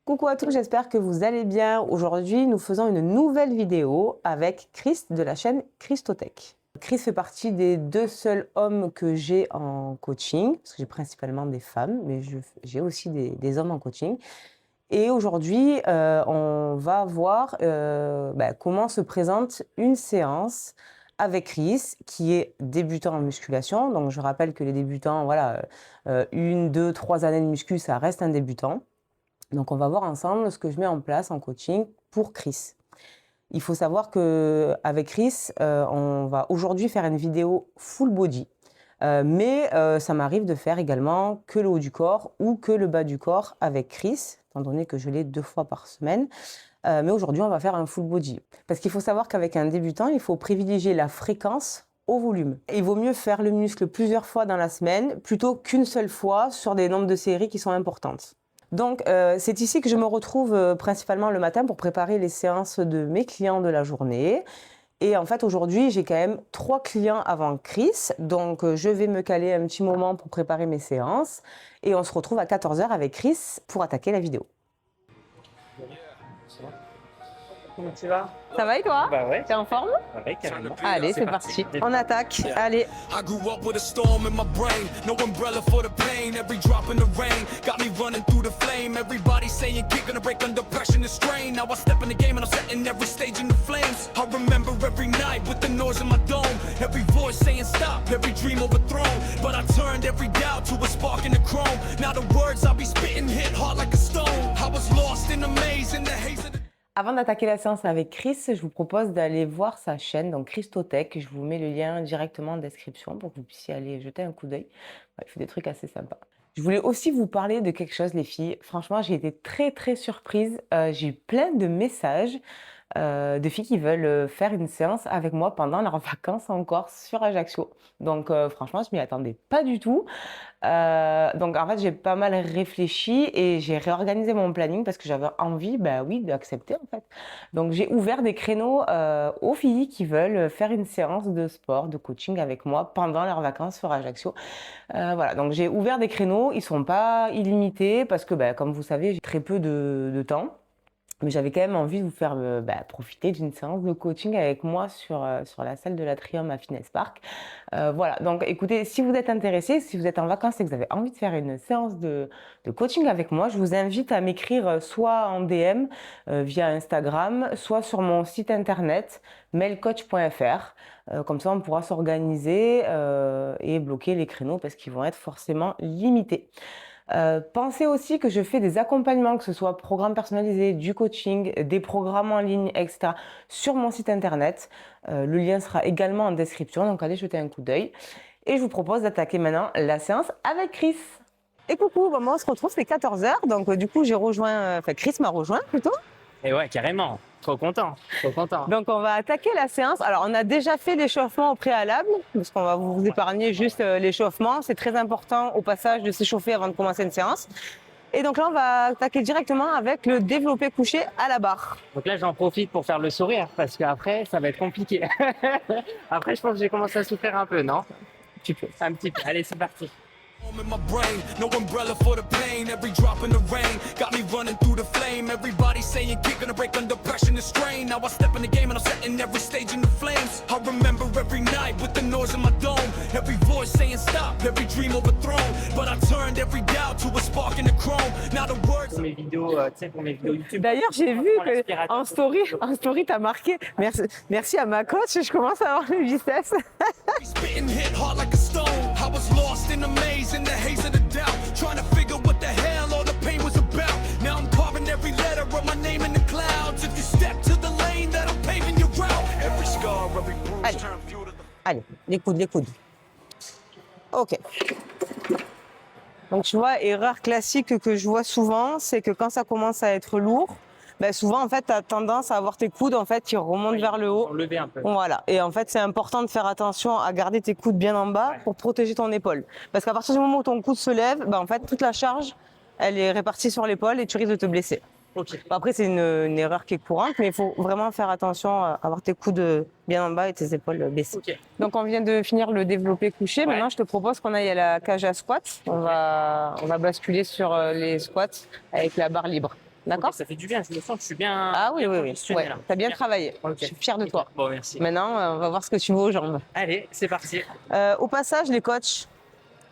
Coucou à tous, j'espère que vous allez bien. Aujourd'hui, nous faisons une nouvelle vidéo avec Chris de la chaîne Christotech. Chris fait partie des 2 seuls hommes que j'ai en coaching, parce que j'ai principalement des femmes, mais j'ai aussi des hommes en coaching. Et aujourd'hui, on va voir comment se présente une séance avec Chris, qui est débutant en musculation. Donc je rappelle que les débutants, voilà, 1, 2, 3 années de muscu, ça reste un débutant. Donc, on va voir ensemble ce que je mets en place en coaching pour Chris. Il faut savoir qu'avec Chris, on va aujourd'hui faire une vidéo full body. Mais ça m'arrive de faire également que le haut du corps ou que le bas du corps avec Chris, étant donné que je l'ai 2 fois par semaine. Mais aujourd'hui, on va faire un full body. Parce qu'il faut savoir qu'avec un débutant, il faut privilégier la fréquence au volume. Il vaut mieux faire le muscle plusieurs fois dans la semaine plutôt qu'une seule fois sur des nombres de séries qui sont importantes. Donc, c'est ici que je me retrouve principalement le matin pour préparer les séances de mes clients de la journée. Et en fait, aujourd'hui, j'ai quand même 3 clients avant Chris. Donc, je vais me caler un petit moment pour préparer mes séances. Et on se retrouve à 14 h avec Chris pour attaquer la vidéo. Comment tu vas? Ça va et toi? Bah ouais. T'es en forme? Ouais, carrément. Allez, c'est parti. On attaque. Allez. I grew up with a storm in my brain, no umbrella for the pain. Every drop in the rain got me running through the flame. Everybody saying kick gonna break under pressure and strain. Now I step in the game and I'm setting every stage in the flames. I remember every night with the noise in my dome, every voice saying stop, every dream overthrown. But I turned every doubt to a spark in the chrome. Now the words I'll be spitting hit hard like a stone. I was lost in the maze in the haze of the... Avant d'attaquer la séance avec Chris, je vous propose d'aller voir sa chaîne, donc Christotech. Je vous mets le lien directement en description pour que vous puissiez aller jeter un coup d'œil. Il fait des trucs assez sympas. Je voulais aussi vous parler de quelque chose, les filles. Franchement, j'ai été très surprise. J'ai eu plein de messages de filles qui veulent faire une séance avec moi pendant leurs vacances en Corse sur Ajaccio. Donc franchement, je m'y attendais pas du tout. Donc en fait, j'ai pas mal réfléchi et j'ai réorganisé mon planning parce que j'avais envie, oui, d'accepter en fait. Donc j'ai ouvert des créneaux aux filles qui veulent faire une séance de sport, de coaching avec moi pendant leurs vacances sur Ajaccio. Voilà, donc j'ai ouvert des créneaux. Ils sont pas illimités parce que, comme vous savez, j'ai très peu de temps. Mais j'avais quand même envie de vous faire profiter d'une séance de coaching avec moi sur la salle de l'Atrium à Fitness Park. Voilà, donc écoutez, si vous êtes intéressé, si vous êtes en vacances et que vous avez envie de faire une séance de coaching avec moi, je vous invite à m'écrire soit en DM via Instagram, soit sur mon site internet mailcoach.fr. Comme ça, on pourra s'organiser et bloquer les créneaux parce qu'ils vont être forcément limités. Pensez aussi que je fais des accompagnements, que ce soit programmes personnalisés, du coaching, des programmes en ligne, etc. sur mon site internet. Le lien sera également en description, donc allez jeter un coup d'œil. Et je vous propose d'attaquer maintenant la séance avec Chris. Et coucou, moi on se retrouve, c'est 14 h, donc du coup j'ai rejoint, Chris m'a rejoint plutôt. Et ouais, carrément. Trop content. Trop content. Donc on va attaquer la séance. Alors on a déjà fait l'échauffement au préalable, parce qu'on va vous épargner juste l'échauffement. C'est très important au passage de s'échauffer avant de commencer une séance. Et donc là on va attaquer directement avec le développé couché à la barre. Donc là, j'en profite pour faire le sourire parce qu'après, ça va être compliqué. Après, je pense que j'ai commencé à souffrir un peu, non? Un petit peu. Allez, c'est parti. in my brain, no umbrella for the pain. Every drop in the rain got me running through the flame. Everybody saying kick gonna break under pressure and strain. Now I step in the game and I'm setting every stage in the flames. I remember every night with the noise in my dome, every voice saying stop, every dream overthrown. But I turned every doubt to a spark in the chrome. Now the words. Pour mes vidéos, pour mes vidéos YouTube. D'ailleurs, j'ai vu que en story, t'as marqué. Merci à ma coach. Je commence à avoir le biceps. Spitting hit hard like a stone. I was lost in the maze, in the haze of the doubt, trying to figure what the hell all the pain was about. Now I'm carving every letter of my name in the clouds. If you step to the lane that I'm paving your route, every scar, every bruise turn fuel to the... Allez, les coudes. Ok. Donc tu vois, erreur classique que je vois souvent, c'est que quand ça commence à être lourd, souvent en fait tu as tendance à avoir tes coudes en fait qui remontent vers le haut. Lever un peu. Voilà. Et en fait c'est important de faire attention à garder tes coudes bien en bas pour protéger ton épaule. Parce qu'à partir du moment où ton coude se lève, en fait toute la charge elle est répartie sur l'épaule et tu risques de te blesser. Ok. Après c'est une erreur qui est courante, mais il faut vraiment faire attention à avoir tes coudes bien en bas et tes épaules baissées. Ok. Donc on vient de finir le développé couché. Ouais. Maintenant je te propose qu'on aille à la cage à squat. On va basculer sur les squats avec la barre libre. D'accord? Ok, ça fait du bien, je me sens que je suis bien. Ah oui, bien oui, oui. conditionné, Ouais, là. t'as bien Bien. travaillé. Ok. Je suis fière de toi. Bon, merci. Maintenant, on va voir ce que tu vaux aux jambes. Allez, c'est parti. Au passage, les coachs,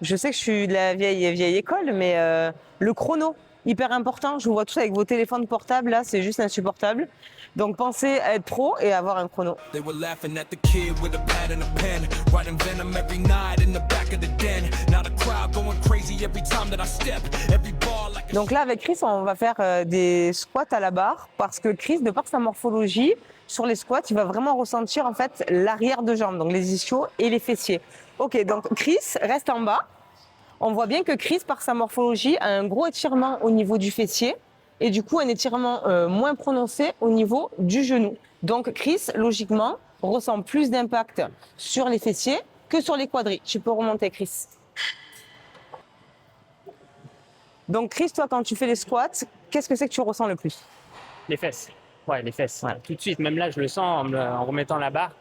je sais que je suis de la vieille école, mais le chrono, hyper important. Je vous vois tous avec vos téléphones portables, là, c'est juste insupportable. Donc pensez à être pro et à avoir un chrono. They were laughing at the kid with a pad and a pen, writing venom every night in the back of the den. Now the crowd going crazy every time that I step. Every bar like a Donc là, avec Chris, on va faire des squats à la barre parce que Chris, de par sa morphologie, sur les squats, il va vraiment ressentir en fait l'arrière de jambe, donc les ischios et les fessiers. Ok, donc Chris reste en bas. On voit bien que Chris, par sa morphologie, a un gros étirement au niveau du fessier et du coup un étirement moins prononcé au niveau du genou. Donc Chris, logiquement, ressent plus d'impact sur les fessiers que sur les quadris. Tu peux remonter, Chris. Donc Chris, toi, quand tu fais les squats, qu'est-ce que c'est que tu ressens le plus? Les fesses. Ouais, les fesses. Ouais. Tout de suite, même là, je le sens en remettant la barre.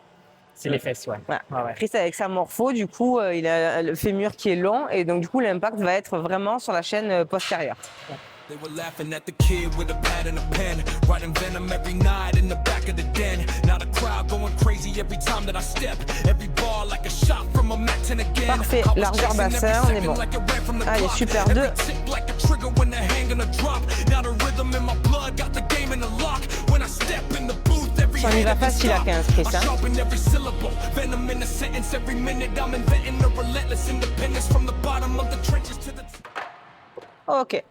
C'est les fesses, ouais. Ouais. Ouais, ouais. Chris, avec sa morpho, du coup, il a le fémur qui est long et donc du coup, l'impact va être vraiment sur la chaîne postérieure. They were laughing at the kid with a pad and a pen, writing venom every night in the back of the den. Now the crowd going crazy every time that I step. Every bar like a shot from a mat and again. Parfait, largeur bassin, on est bon. Allez, super, 2. Ça y va facile à 15, Chris. Hein. Ok.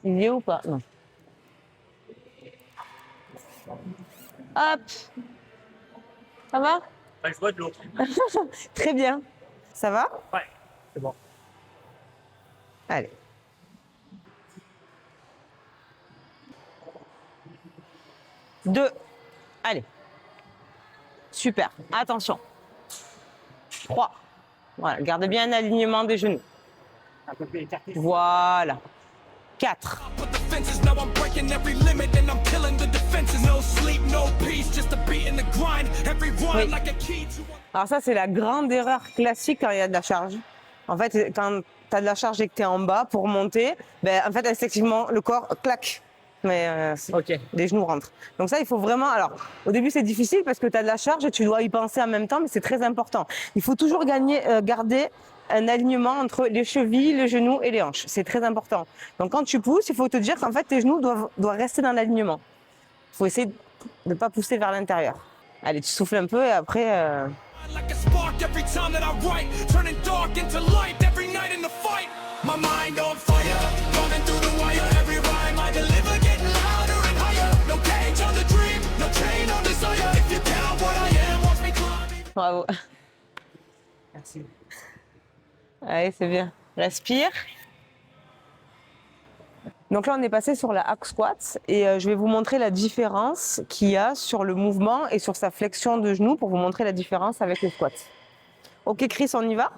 Il y est ou pas? Non. Hop. Ça va? Ouais, je vois de l'eau. Très bien. Ça va? Ouais, c'est bon. Allez. Deux. Allez. Super. Attention. 3. Voilà. Garde bien un alignement des genoux. Un peu plus écarté. Voilà. 4. Alors ça, c'est la grande erreur classique quand il y a de la charge. En fait, quand tu as de la charge et que tu es en bas pour monter, ben, en fait, effectivement, le corps claque. Mais Ok. les genoux rentrent. Donc ça, il faut vraiment... Alors, au début, c'est difficile parce que tu as de la charge et tu dois y penser en même temps, mais c'est très important. Il faut toujours garder un alignement entre les chevilles, les genoux et les hanches. C'est très important. Donc quand tu pousses, il faut te dire qu'en fait, tes genoux doivent rester dans l'alignement. Il faut essayer de ne pas pousser vers l'intérieur. Allez, tu souffles un peu et après... Like a spark every time that I write, turning dark into light every night in the fight. My mind on fire, running through the wire. Every rhyme I deliver, getting louder and higher. No cage on the dream, no chain on desire. If you doubt what I am, watch me climb. Bravo. Merci. Allez, c'est bien. Respire. Donc là, on est passé sur la hack squat et je vais vous montrer la différence qu'il y a sur le mouvement et sur sa flexion de genou pour vous montrer la différence avec le squat. Ok, Chris, on y va?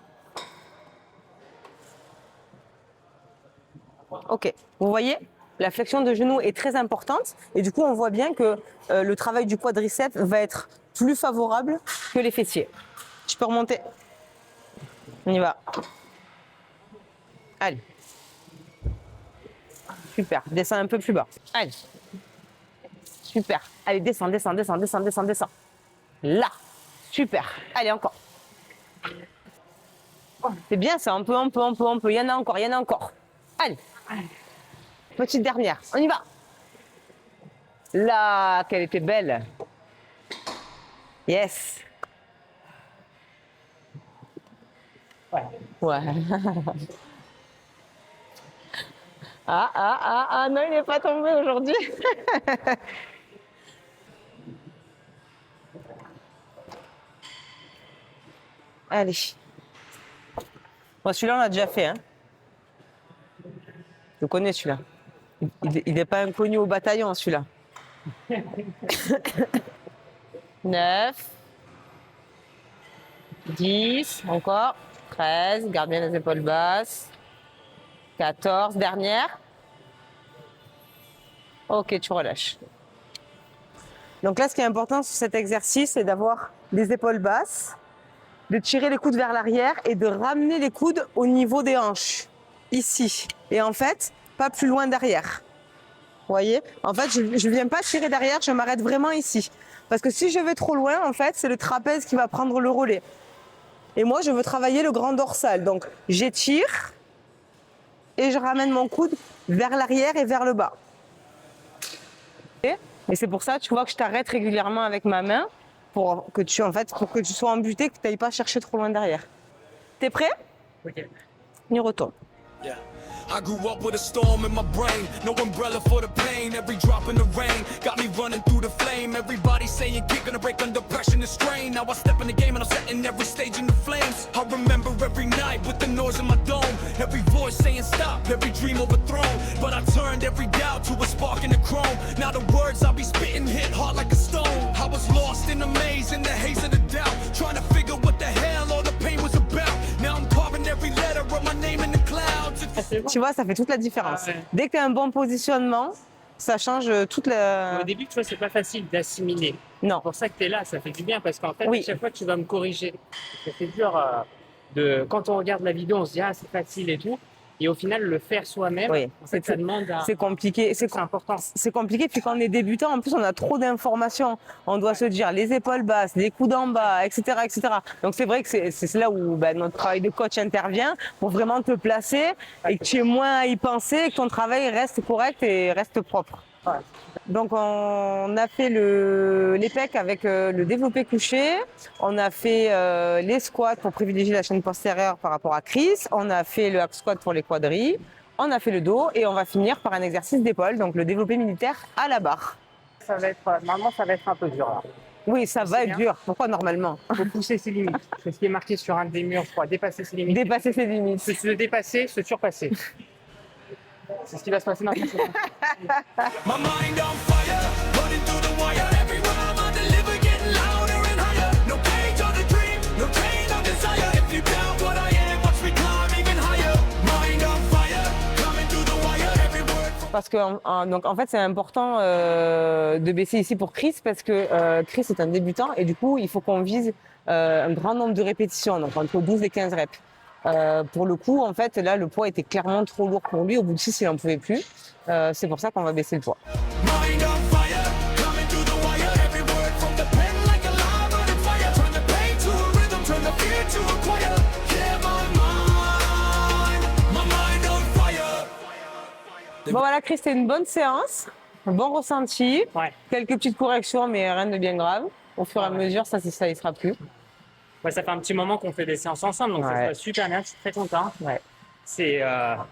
Ok, vous voyez, la flexion de genou est très importante et du coup, on voit bien que le travail du quadriceps va être plus favorable que les fessiers. Tu peux remonter. On y va. Allez. Super. Descends un peu plus bas. Allez. Super. Allez, descends, descends, descends, descends, descends, descends. Là. Super. Allez, encore. C'est bien, c'est un peu. Il y en a encore, il y en a encore. Allez. Petite dernière. On y va. Là, qu'elle était belle. Yes. Ouais. Ah, non, il n'est pas tombé aujourd'hui. Allez. Bon, celui-là, on l'a déjà fait. Hein. Je connais celui-là. Il n'est pas inconnu au bataillon, celui-là. 9. 10. Encore. 13. Garde bien les épaules basses. 14, dernière. Ok, tu relâches. Donc là, ce qui est important sur cet exercice, c'est d'avoir les épaules basses de tirer les coudes vers l'arrière et de ramener les coudes au niveau des hanches, ici. Et en fait, pas plus loin derrière. Vous voyez? En fait, je ne viens pas tirer derrière, je m'arrête vraiment ici. Parce que si je vais trop loin, en fait, c'est le trapèze qui va prendre le relais. Et moi, je veux travailler le grand dorsal. Donc, j'étire et je ramène mon coude vers l'arrière et vers le bas. Et c'est pour ça, tu vois, que je t'arrête régulièrement avec ma main pour que tu sois embuté, que tu n'ailles pas chercher trop loin derrière. T'es prêt? Ok. On y retourne. Yeah. I grew up with a storm in my brain, no umbrella for the pain. Every drop in the rain got me running through the flame. Everybody saying kick gonna break under pressure and strain. Now I step in the game and I'm setting every stage in the flames. I remember every night with the noise in my dome, every voice saying stop, every dream overthrown. But I turned every doubt to a spark in the chrome. Now the words I'll be spitting hit hard like a stone. I was lost in the maze, in the haze of the doubt, trying to figure what the hell all the pain was about. Now I'm carving every letter of my name in the clouds. Tu vois, ça fait toute la différence. Ah ouais. Dès que tu as un bon positionnement, ça change toute la... Au début, tu vois, c'est pas facile d'assimiler. Non. C'est pour ça que tu es là, ça fait du bien parce qu'en fait, Oui. à chaque fois, tu vas me corriger. C'est dur quand on regarde la vidéo, on se dit ah, c'est facile et tout. Et au final, le faire soi-même, Oui. en fait, ça demande un... C'est compliqué. C'est important. C'est compliqué, puis quand on est débutant, en plus, on a trop d'informations. On doit se dire les épaules basses, les coudes en bas, etc. etc. Donc, c'est vrai que c'est là où notre travail de coach intervient pour vraiment te placer et que tu aies moins à y penser et que ton travail reste correct et reste propre. Ouais. Donc, on a fait les pecs avec le développé couché. On a fait les squats pour privilégier la chaîne postérieure par rapport à Chris. On a fait le hack squat pour les quadris. On a fait le dos et on va finir par un exercice d'épaule, donc le développé militaire à la barre. Normalement, ça va être un peu dur. Là. Oui, ça va être bien. dur. Pourquoi normalement? Il faut pousser ses limites. C'est ce qui est marqué sur un des murs, je crois. Dépasser ses limites. Dépasser ses limites. Se dépasser, se surpasser. C'est ce qui va se passer dans la semaine. My mind on fire, running through the wire. Everywhere I'm on deliver, getting louder and higher. No cage on the dream, no chain on desire. If you doubt what I am, watch me climb even higher. Mind on fire, coming through the wire. Every word from Parce que donc en fait c'est important de baisser ici pour Chris parce que Chris est un débutant et du coup il faut qu'on vise un grand nombre de répétitions, donc entre 12 et 15 reps. Pour le coup, en fait, là, le poids était clairement trop lourd pour lui. Au bout de 6, il n'en pouvait plus. C'est pour ça qu'on va baisser le poids. mind on fire, coming through the wire. Every word from the pen like a live running fire. Turn the pain to a rhythm, turn the fear to a choir. Yeah, my mind on fire. Bon, voilà, Chris, c'était une bonne séance. Un bon ressenti. Ouais. Quelques petites corrections, mais rien de bien grave. Au fur et à Ouais. mesure, ça y sera plus. Ouais, ça fait un petit moment qu'on fait des séances ensemble, donc ça se Ouais. passe super bien. Je suis très content. Ouais. C'est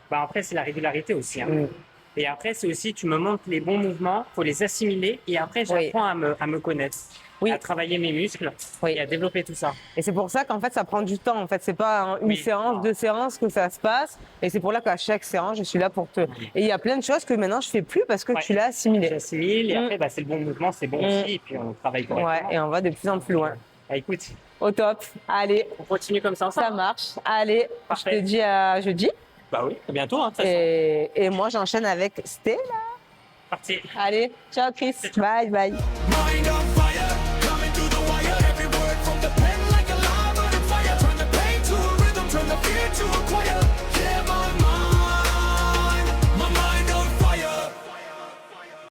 après c'est la régularité aussi. Hein. Mm. Et après c'est aussi tu me montres les bons mouvements, faut les assimiler et après j'apprends à me connaître, Oui. à travailler mes muscles Oui. et à développer tout ça. Et c'est pour ça qu'en fait, ça prend du temps. En fait, c'est pas une Oui. séance, 2 séances que ça se passe. Et c'est pour là qu'à chaque séance, je suis là pour te. Et il y a plein de choses que maintenant je fais plus parce que Ouais. tu l'as assimilé. J'assimile et Mm. après c'est le bon mouvement, c'est bon aussi et puis on travaille correctement. Ouais. Et on va de plus en plus loin. Ah, écoute, Au top. Allez, on continue comme ça ça ensemble. marche. Allez, Parfait. je te dis à jeudi. Bah oui, à bientôt. Hein, de toute façon. Et moi, j'enchaîne avec Stella. Parti. Allez, ciao Chris. Bye, bye. Mind on fire, coming through the wire. Every word from the pen like a live running fire. Turn the pain to a rhythm, turn the fear to a choir.